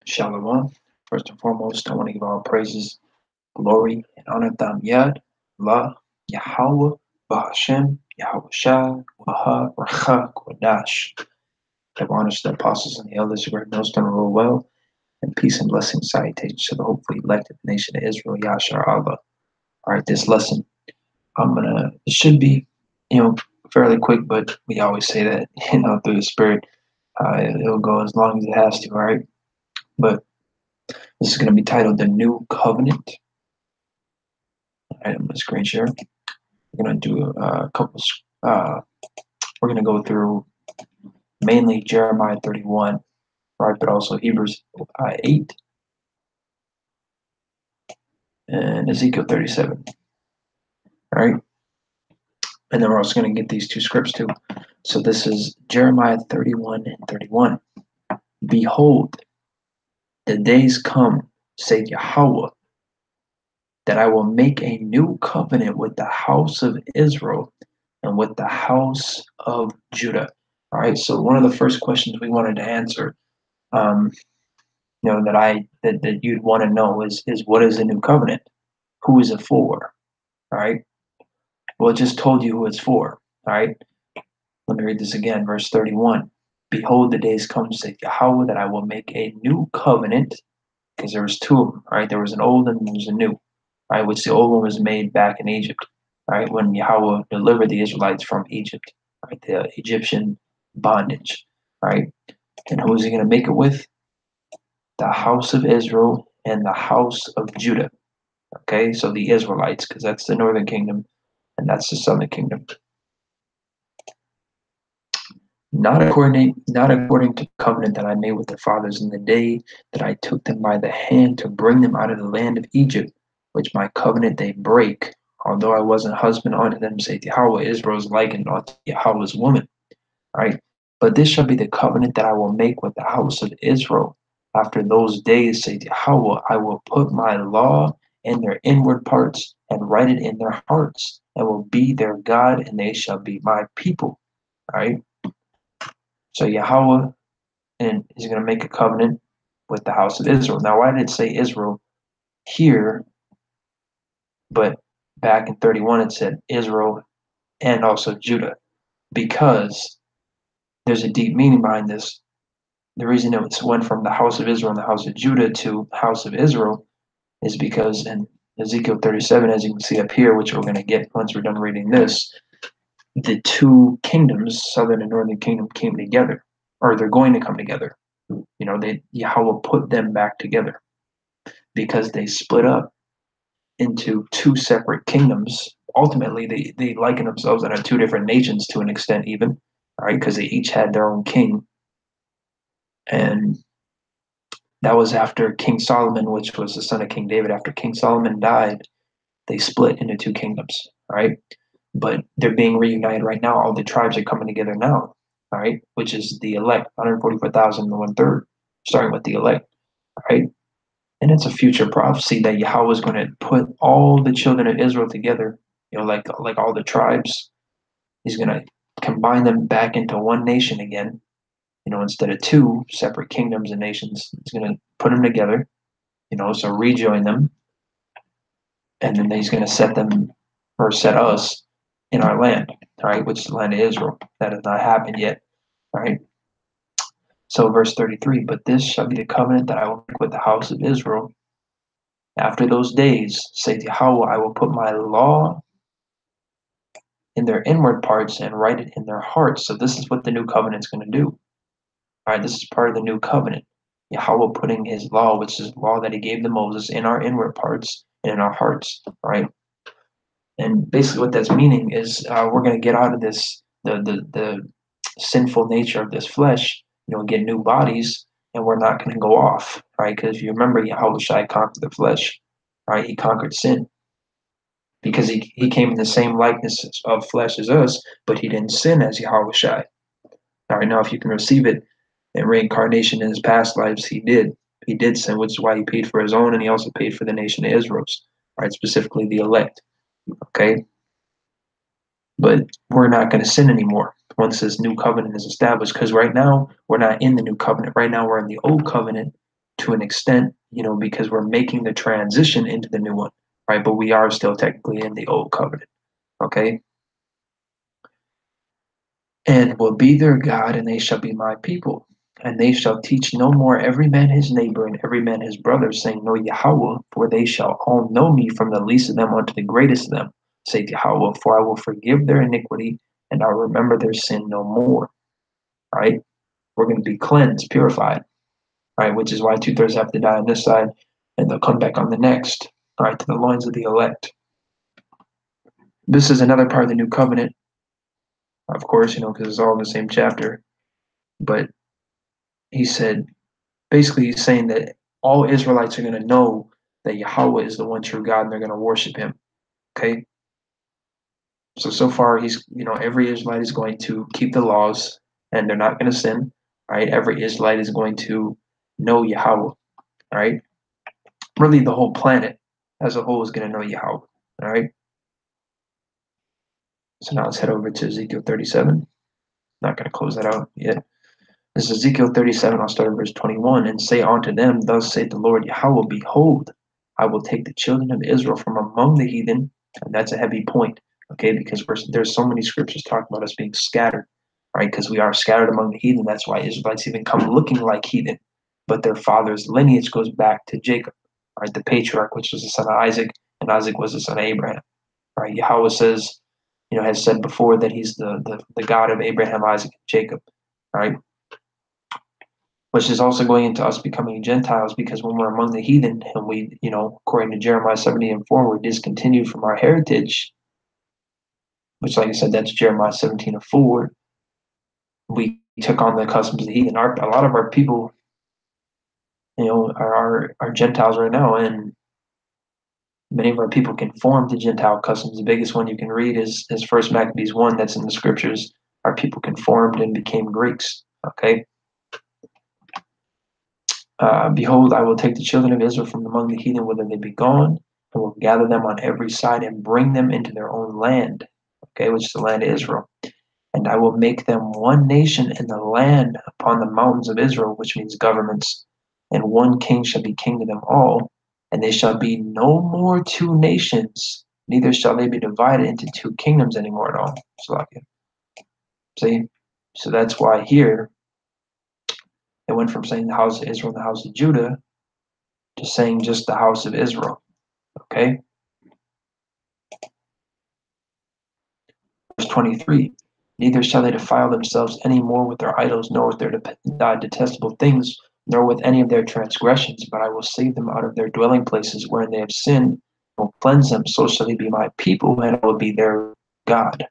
Shalom. First and foremost, I want to give all praises, glory, and honor to Yad, La, Yahweh, Bahashem, Yahweh Shai, Waha, Racha, Kodash. Give honors to the apostles and the elders who read millstone and rule well, and peace and blessing salutations to the hopefully elected nation of Israel, Yashar Allah. All right, this lesson, it should be, fairly quick, but we always say that, through the Spirit, it'll go as long as it has to, all right? But this is going to be titled The New Covenant. All right, I'm going to screen share. We're going to do a couple, we're going to go through mainly Jeremiah 31, right, but also Hebrews 8 and Ezekiel 37, all right? And then we're also going to get these two scripts too. So this is Jeremiah 31 and 31. Behold, the days come, saith Yahweh, that I will make a new covenant with the house of Israel and with the house of Judah. All right, so one of the first questions we wanted to answer, that you'd want to know is what is the new covenant? Who is it for? All right. Well, it just told you who it's for. All right. Let me read this again, verse 31. Behold, the days come, saith Yahweh, that I will make a new covenant, because there was two of them. All right, there was an old and there was a new. All right, which the old one was made back in Egypt. All right, when Yahweh delivered the Israelites from Egypt, right, the Egyptian bondage. All right, and who is he going to make it with? The house of Israel and the house of Judah. Okay, so the Israelites, because that's the northern kingdom and that's the southern kingdom. Not according to the covenant that I made with their fathers in the day that I took them by the hand to bring them out of the land of Egypt, which my covenant they break. Although I wasn't husband unto them, saith Yahweh, Israel is likened unto Yahweh's woman. Right? But this shall be the covenant that I will make with the house of Israel. After those days, saith Yahweh, I will put my law in their inward parts and write it in their hearts, and will be their God, and they shall be my people. Right? So Yahweh and is going to make a covenant with the house of Israel. Now, why did it say Israel here, but back in 31 it said Israel and also Judah? Because there's a deep meaning behind this. The reason it went from the house of Israel and the house of Judah to house of Israel is because in Ezekiel 37, as you can see up here, which we're going to get once we're done reading this, the two kingdoms, southern and northern kingdom, came together, or they're going to come together. Yahweh put them back together because they split up into two separate kingdoms. Ultimately, they liken themselves as two different nations to an extent, even, right? Because they each had their own king. And that was after King Solomon, which was the son of King David. After King Solomon died, they split into two kingdoms, right? But they're being reunited right now. All the tribes are coming together now, all right? Which is the elect, 144,000 and 1/3, starting with the elect, right? And it's a future prophecy that Yahweh is going to put all the children of Israel together, like all the tribes. He's going to combine them back into one nation again, instead of two separate kingdoms and nations. He's going to put them together, so rejoin them. And then he's going to set us in our land, all right, which is the land of Israel. That has not happened yet, all right? So verse 33, but this shall be the covenant that I will make with the house of Israel. After those days, saith Yahweh, I will put my law in their inward parts and write it in their hearts. So this is what the new covenant is going to do. All right, this is part of the new covenant. Yahweh putting his law, which is the law that he gave to Moses, in our inward parts and in our hearts, right? And basically what that's meaning is we're going to get out of this, the sinful nature of this flesh, get new bodies, and we're not going to go off, right? Because if you remember, Yahweh Shai conquered the flesh, right? He conquered sin because he came in the same likeness of flesh as us, but he didn't sin as Yahweh Shai. All right, now if you can receive it in reincarnation in his past lives, he did. He did sin, which is why he paid for his own, and he also paid for the nation of Israel's, right? Specifically the elect. Okay? But we're not going to sin anymore once this new covenant is established, because right now we're not in the new covenant. Right now we're in the old covenant to an extent, because we're making the transition into the new one, right? But we are still technically in the old covenant, okay? And will be their God, and they shall be my people. And they shall teach no more every man his neighbor and every man his brother, saying, Know Yahweh, for they shall all know me from the least of them unto the greatest of them, saith Yahweh, for I will forgive their iniquity, and I'll remember their sin no more. Right? We're going to be cleansed, purified, right? Which is why 2/3 have to die on this side, and they'll come back on the next, right? To the loins of the elect. This is another part of the new covenant, of course, because it's all in the same chapter. But he said, basically, he's saying that all Israelites are going to know that Yahweh is the one true God, and they're going to worship him. Okay? So far, every Israelite is going to keep the laws, and they're not going to sin, right? Every Israelite is going to know Yahweh, right? Really, the whole planet as a whole is going to know Yahweh, all right? So now let's head over to Ezekiel 37. Not going to close that out yet. This is Ezekiel 37, I'll start at verse 21, and say unto them, Thus saith the Lord Yahweh, Behold, I will take the children of Israel from among the heathen, and that's a heavy point, okay, because there's so many scriptures talking about us being scattered, right, because we are scattered among the heathen. That's why Israelites even come looking like heathen, but their father's lineage goes back to Jacob, right, the patriarch, which was the son of Isaac, and Isaac was the son of Abraham, right. Yahweh says, has said before that he's the God of Abraham, Isaac, and Jacob, right, which is also going into us becoming Gentiles, because when we're among the heathen and we, according to Jeremiah 17:4, we're discontinued from our heritage, which, like I said, that's Jeremiah 17:4. We took on the customs of the heathen. A lot of our people, are Gentiles right now, and many of our people conform to Gentile customs. The biggest one you can read is First Maccabees 1, that's in the scriptures. Our people conformed and became Greeks, okay? Behold, I will take the children of Israel from among the heathen, whither they be gone, and will gather them on every side and bring them into their own land, okay, which is the land of Israel. And I will make them one nation in the land upon the mountains of Israel, which means governments, and one king shall be king to them all, and they shall be no more two nations, neither shall they be divided into two kingdoms anymore at all. See? So that's why here it went from saying the house of Israel and the house of Judah to saying just the house of Israel. Okay? Verse 23, neither shall they defile themselves any more with their idols, nor with their detestable things, nor with any of their transgressions, but I will save them out of their dwelling places wherein they have sinned, and will cleanse them, so shall they be my people, and I will be their God.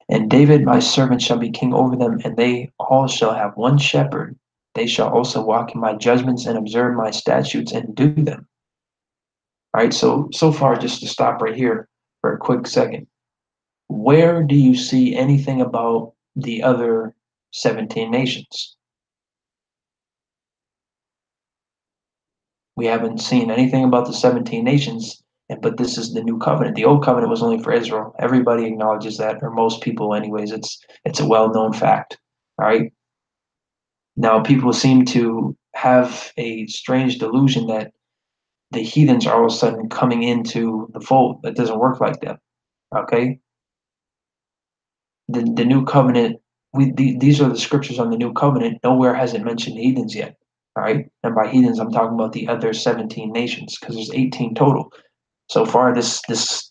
And David my servant shall be king over them, and they all shall have one shepherd. They shall also walk in my judgments and observe my statutes and do them. All right, so far, just to stop right here for a quick second. Where do you see anything about the other 17 nations? We haven't seen anything about the 17 nations, but this is the new covenant. The old covenant was only for Israel. Everybody acknowledges that, or most people anyways. It's a well-known fact. All right. Now people seem to have a strange delusion that the heathens are all of a sudden coming into the fold. That doesn't work like that. Okay. The new covenant, these are the scriptures on the new covenant. Nowhere has it mentioned heathens yet. All right. And by heathens, I'm talking about the other 17 nations, because there's 18 total. So far, this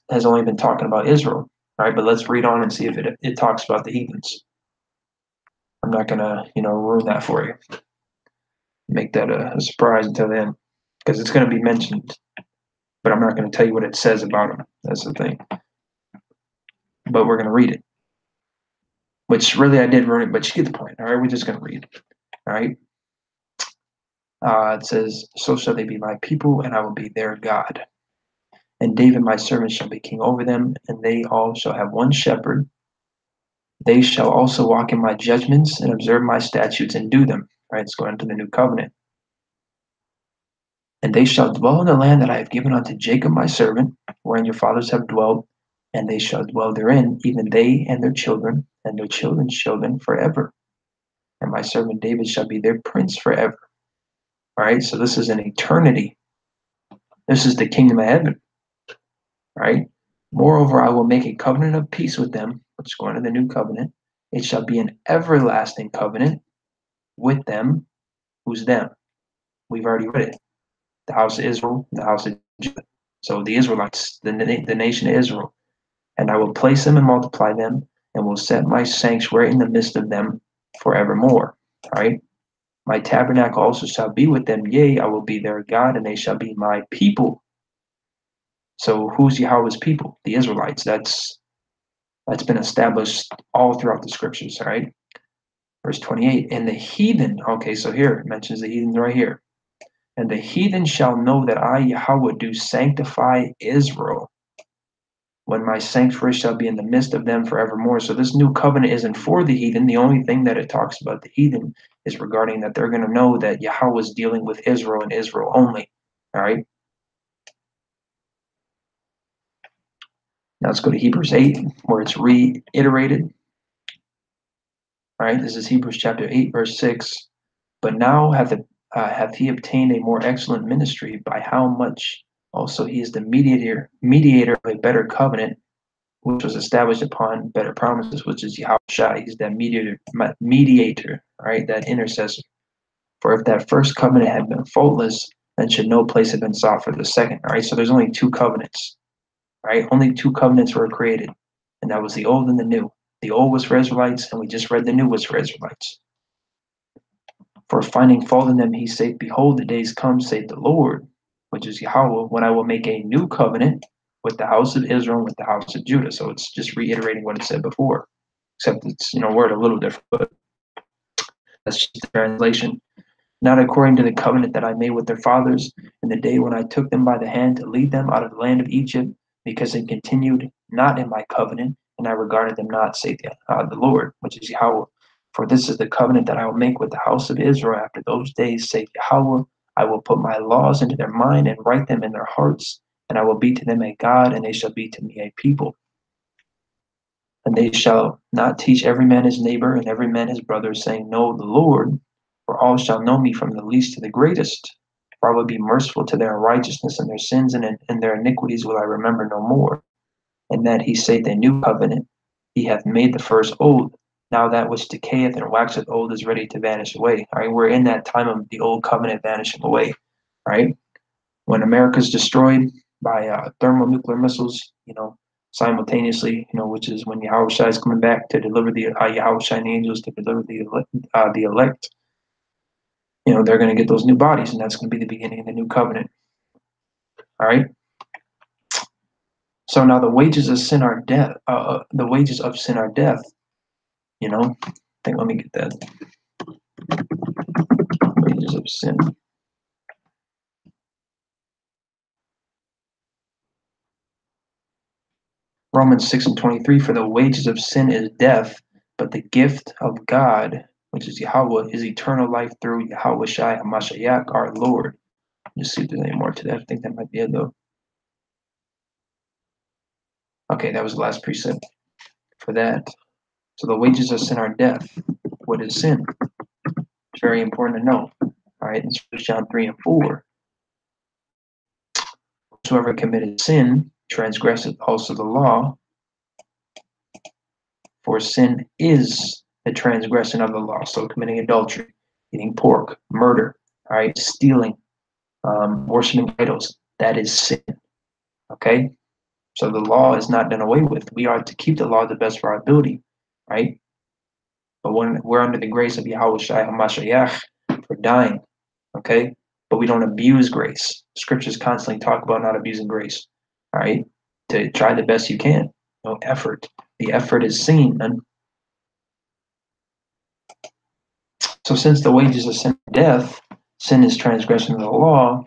has only been talking about Israel. All right. But let's read on and see if it talks about the heathens. I'm not going to, ruin that for you. Make that a surprise until then, because it's going to be mentioned. But I'm not going to tell you what it says about them. That's the thing. But we're going to read it. Which really I did ruin it, but you get the point. All right. We're just going to read. All right. It says, so shall they be my people, and I will be their God. And David my servant shall be king over them, and they all shall have one shepherd. They shall also walk in my judgments and observe my statutes and do them. Right, it's going into the new covenant. And they shall dwell in the land that I have given unto Jacob my servant, wherein your fathers have dwelt, and they shall dwell therein, even they and their children, and their children's children forever. And my servant David shall be their prince forever. All right, so this is an eternity. This is the kingdom of heaven. Right? Moreover, I will make a covenant of peace with them, which is going to the new covenant. It shall be an everlasting covenant with them. Who's them? We've already read it. The house of Israel, the house of Judah. So the Israelites, the nation of Israel. And I will place them and multiply them, and will set my sanctuary in the midst of them forevermore. Right? My tabernacle also shall be with them. Yea, I will be their God, and they shall be my people. So who's Yahweh's people? The Israelites. That's been established all throughout the scriptures, all right? Verse 28, and the heathen, okay, so here it mentions the heathens right here. And the heathen shall know that I, Yahweh, do sanctify Israel, when my sanctuary shall be in the midst of them forevermore. So this new covenant isn't for the heathen. The only thing that it talks about the heathen is regarding that they're going to know that Yahweh is dealing with Israel and Israel only, all right? Now let's go to Hebrews 8, where it's reiterated. All right, this is Hebrews chapter 8, verse 6. But now hath he obtained a more excellent ministry, by how much also he is the mediator of a better covenant, which was established upon better promises, which is Yahushua. He's that mediator, right? That intercessor. For if that first covenant had been faultless, then should no place have been sought for the second. All right, so there's only two covenants, right? Only two covenants were created, and that was the old and the new. The old was for Israelites, and we just read the new was for Israelites. For finding fault in them, he saith, behold, the days come, saith the Lord, which is Yahweh, when I will make a new covenant with the house of Israel and with the house of Judah. So it's just reiterating what it said before, except it's, word a little different, but that's just the translation. Not according to the covenant that I made with their fathers in the day when I took them by the hand to lead them out of the land of Egypt, because they continued not in my covenant, and I regarded them not, saith the Lord, which is Yahweh. For this is the covenant that I will make with the house of Israel after those days, saith Yahweh. I will put my laws into their mind and write them in their hearts, and I will be to them a God, and they shall be to me a people. And they shall not teach every man his neighbor and every man his brother, saying, know the Lord, for all shall know me from the least to the greatest. For I will be merciful to their unrighteousness, and their sins and their iniquities will I remember no more. And that he saith a new covenant, he hath made the first old. Now that which decayeth and waxeth old is ready to vanish away. All right, we're in that time of the old covenant vanishing away. Right? When America is destroyed by thermonuclear missiles, simultaneously, which is when Yahushua is coming back to deliver the Yahushua and angels to deliver the elect, they're going to get those new bodies, and that's going to be the beginning of the new covenant. All right. So now the wages of sin are death. The wages of sin are death. Let me get that. Wages of sin. Romans 6:23, for the wages of sin is death, but the gift of God, which is Yahweh, is eternal life through Yahweh Shai HaMashiach, our Lord. Just see if there's any more to that. I think that might be it, though. Okay, that was the last precept for that. So the wages of sin are death. What is sin? It's very important to know. All right, it's 1 John 3 and 4. Whosoever committed sin transgresseth also the law, for sin is the transgression of the law. So committing adultery, eating pork, murder, all right, stealing, worshiping idols, that is sin. Okay? So the law is not done away with. We are to keep the law to the best of our ability, right? But when we're under the grace of Yahweh Shai HaMashiach for dying, okay? But we don't abuse grace. Scriptures constantly talk about not abusing grace, all right? To try the best you can. No effort. The effort is seen. And so since the wages of sin is death, sin is transgression of the law.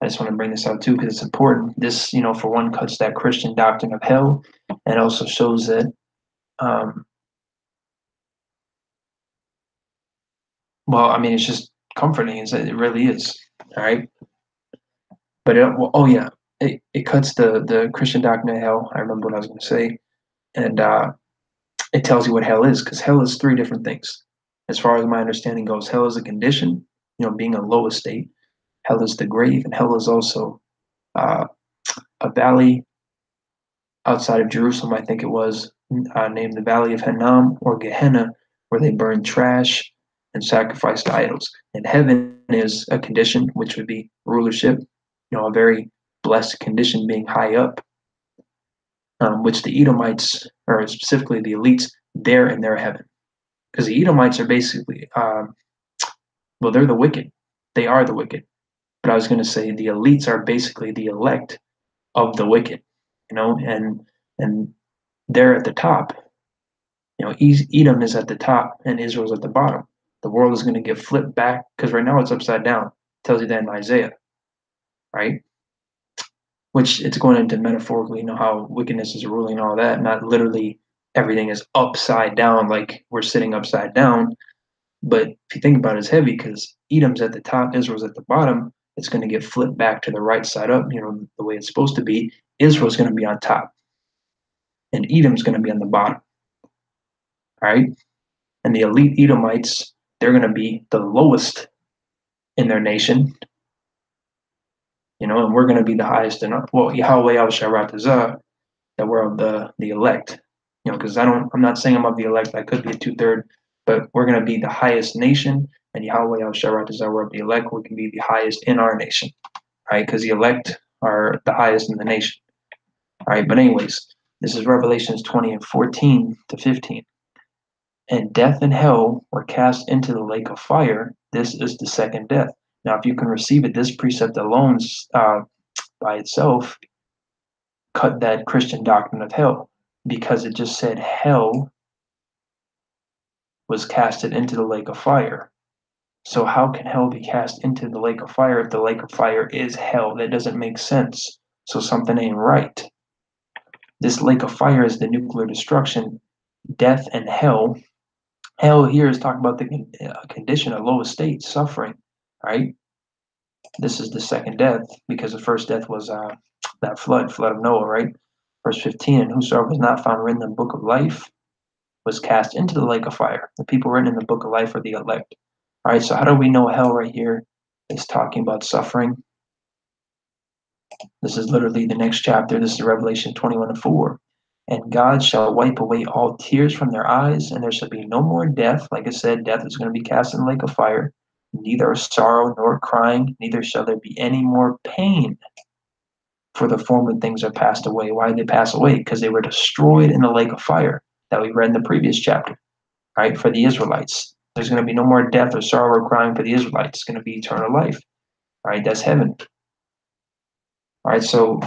I just want to bring this out too because it's important. This, for one, cuts that Christian doctrine of hell, and also shows that, it's just comforting. It really is. All right. But it cuts the Christian doctrine of hell. I remember what I was going to say, and it tells you what hell is, because hell is three different things. As far as my understanding goes, hell is a condition, being a low estate. Hell is the grave, and hell is also uh, a valley outside of Jerusalem, I think it was, named the Valley of Hinnom or Gehenna, where they burn trash and sacrifice to idols. And heaven is a condition, which would be rulership, a very blessed condition, being high up, which the Edomites, or specifically the elites, they're in their heaven. Because the Edomites are basically, well, they're the wicked. They are the wicked. But I was going to say the elites are basically the elect of the wicked, and they're at the top. Edom is at the top and Israel's at the bottom. The world is going to get flipped back because right now it's upside down. It tells you that in Isaiah, right? Which it's going into metaphorically, how wickedness is ruling all that, not literally everything is upside down like we're sitting upside down. But if you think about it, it's heavy because Edom's at the top, Israel's at the bottom. It's going to get flipped back to the right side up, the way it's supposed to be. Israel's going to be on top, and Edom's going to be on the bottom, right? And the elite Edomites, they're going to be the lowest in their nation, and we're going to be the highest in Yahweh Al Sharatazah, that we're of the elect, because I'm not saying I'm of the elect, I could be a 2/3, but we're going to be the highest nation, and Yahweh Al Sharatazah, we're of the elect, we can be the highest in our nation, right? Because the elect are the highest in the nation, right? But anyways, this is Revelations 20 and 14 to 15. And death and hell were cast into the lake of fire. This is the second death. Now, if you can receive it, this precept alone, by itself, cut that Christian doctrine of hell, because it just said hell was casted into the lake of fire. So how can hell be cast into the lake of fire if the lake of fire is hell? That doesn't make sense. So something ain't right. This lake of fire is the nuclear destruction, death and hell. Hell here is talking about the condition, a low estate, suffering, right? This is the second death, because the first death was that flood of Noah, right? Verse 15, and whosoever was not found written in the book of life was cast into the lake of fire. The people written in the book of life are the elect. All right, so how do we know hell right here is talking about suffering? This is literally the next chapter. This is Revelation 21 and 4. And God shall wipe away all tears from their eyes, and there shall be no more death. Like I said, death is going to be cast in the lake of fire. Neither sorrow nor crying, neither shall there be any more pain. For the former things are passed away. Why did they pass away? Because they were destroyed in the lake of fire that we read in the previous chapter, right? For the Israelites. There's going to be no more death or sorrow or crying for the Israelites. It's going to be eternal life, right? That's heaven. All right, so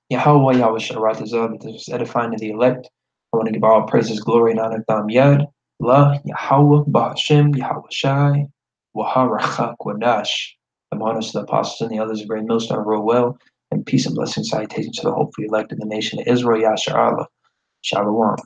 Yahweh Yahweh this is edifying to the elect. I want to give all praises, glory, and honor, Tham Yad, La, Yahweh, Bahashem, Yahweh Shai, Waharachak, Wadash. I'm honest to the apostles and the others, a great millstone, row well, and peace and blessing, salutations to the hopefully elect in the nation of Israel, Yasha Allah. Shalom.